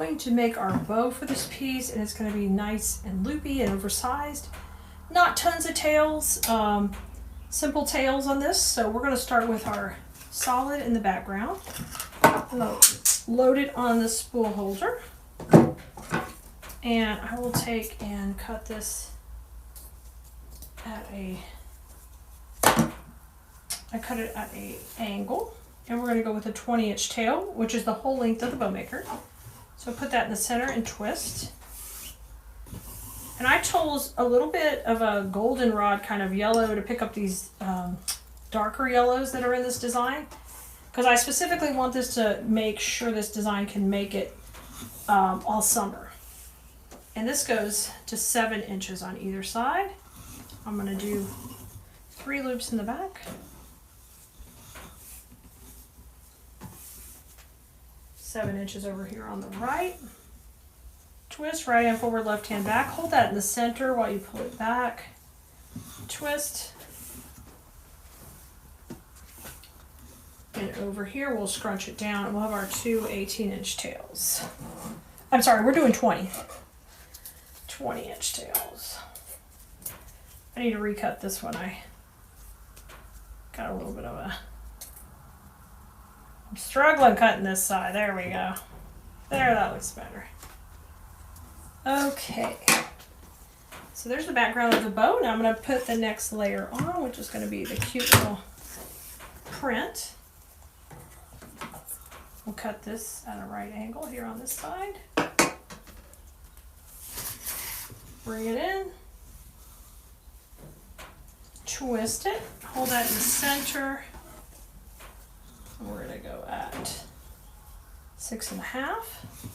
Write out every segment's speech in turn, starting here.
Going to make our bow for this piece, and it's going to be nice and loopy and oversized. Not tons of tails, simple tails on this. So we're going to start with our solid in the background. Load it on the spool holder, and I will take and cut this at I cut it at an angle, and we're going to go with a 20-inch tail, which is the whole length of the bow maker. So put that in the center and twist. And I chose a little bit of a goldenrod kind of yellow to pick up these darker yellows that are in this design, because I specifically want this to make sure this design can make it all summer. And this goes to 7 inches on either side. I'm going to do 3 loops in the back. 7 inches over here on the right. Twist, right hand forward, left hand back. Hold that in the center while you pull it back. Twist. And over here we'll scrunch it down, and we'll have our 2 18-inch tails. I'm sorry, we're doing 20-inch tails. I need to recut this one. I got a little bit of a... I'm struggling cutting this side. There we go. There, that looks better. Okay. So there's the background of the bow. Now I'm going to put the next layer on, which is going to be the cute little print. We'll cut this at a right angle here on this side. Bring it in. Twist it. Hold that in the center. We're going to go at 6.5,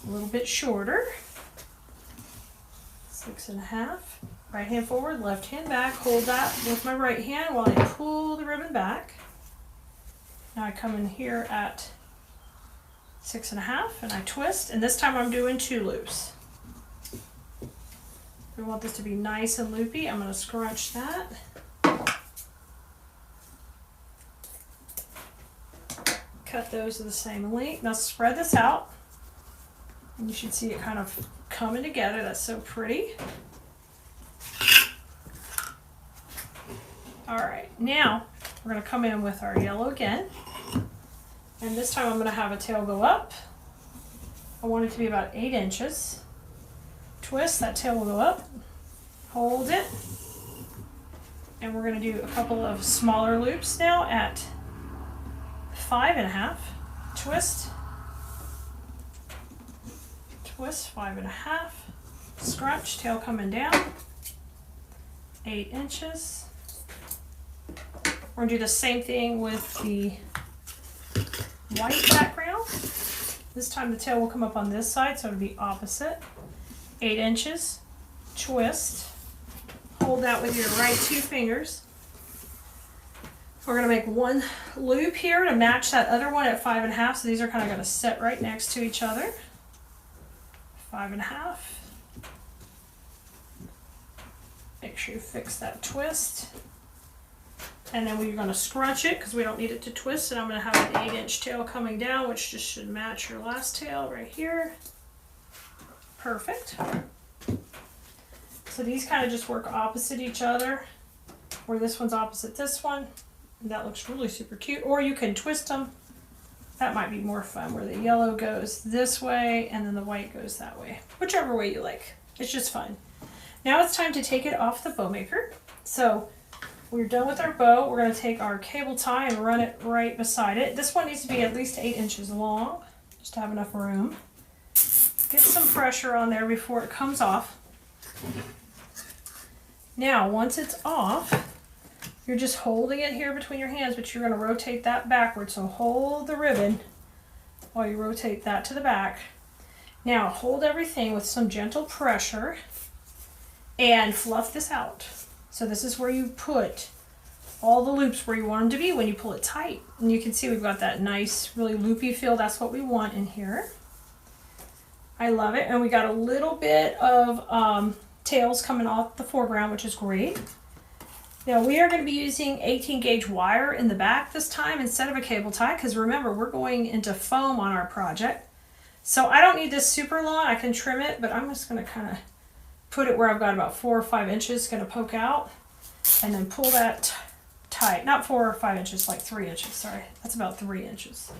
a little bit shorter. 6.5. Right hand forward, left hand back. Hold that with my right hand while I pull the ribbon back. Now I come in here at 6.5 and I twist, and this time I'm doing 2 loops. We want this to be nice and loopy. I'm going to scrunch that. Cut those to the same length. Now spread this out, and you should see it kind of coming together. That's so pretty. All right, now we're going to come in with our yellow again, and this time I'm going to have a tail go up. I want it to be about 8 inches. Twist, that tail will go up. Hold it, and we're going to do a couple of smaller loops now at 5.5. Twist, twist, 5.5. Scrunch, tail coming down. 8 inches. We're going to do the same thing with the white background. This time the tail will come up on this side, so it'll be opposite. 8 inches. Twist. Hold that with your right 2 fingers. We're going to make 1 loop here to match that other one at 5.5. So these are kind of going to sit right next to each other. 5.5. Make sure you fix that twist. And then we're going to scrunch it because we don't need it to twist. And I'm going to have an 8-inch tail coming down, which just should match your last tail right here. Perfect. So these kind of just work opposite each other, where this one's opposite this one. And that looks really super cute. Or you can twist them. That might be more fun, where the yellow goes this way and then the white goes that way. Whichever way you like. It's just fun. Now it's time to take it off the bow maker. So we're done with our bow. We're going to take our cable tie and run it right beside it. This one needs to be at least 8 inches long, just to have enough room. Get some pressure on there before it comes off. Now, once it's off, you're just holding it here between your hands, but you're going to rotate that backwards. So hold the ribbon while you rotate that to the back. Now hold everything with some gentle pressure and fluff this out. So this is where you put all the loops where you want them to be when you pull it tight. And you can see we've got that nice, really loopy feel. That's what we want in here. I love it. And we got a little bit of tails coming off the foreground, which is great. Now we are going to be using 18 gauge wire in the back this time instead of a cable tie, because remember, we're going into foam on our project. So I don't need this super long. I can trim it, but I'm just going to kind of put it where I've got about 4 or 5 inches going to poke out, and then pull that tight. Not 4 or 5 inches, like 3 inches. Sorry, that's about 3 inches.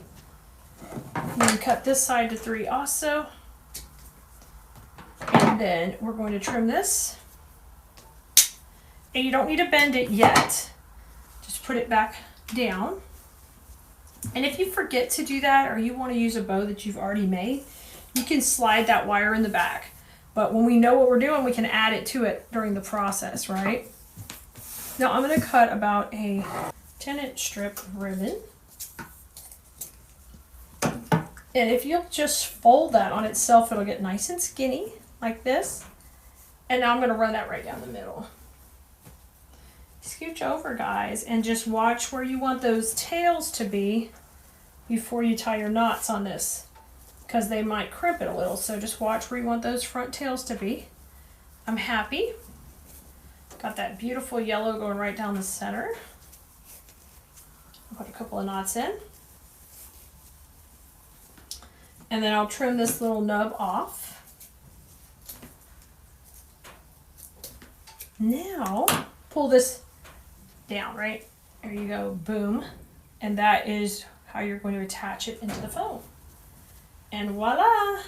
And then cut this side to 3 also. And then we're going to trim this. And you don't need to bend it yet. Just put it back down. And if you forget to do that, or you want to use a bow that you've already made, you can slide that wire in the back. But when we know what we're doing, we can add it to it during the process, right? Now I'm going to cut about a 10-inch strip of ribbon. And if you'll just fold that on itself, it'll get nice and skinny, like this. And now I'm going to run that right down the middle. Scooch over, guys, and just watch where you want those tails to be before you tie your knots on this, because they might crimp it a little. So just watch where you want those front tails to be. I'm happy. Got that beautiful yellow going right down the center. I'll put a couple of knots in. And then I'll trim this little nub off. Now, pull this down, right? There you go, boom. And that is how you're going to attach it into the foam. And voila!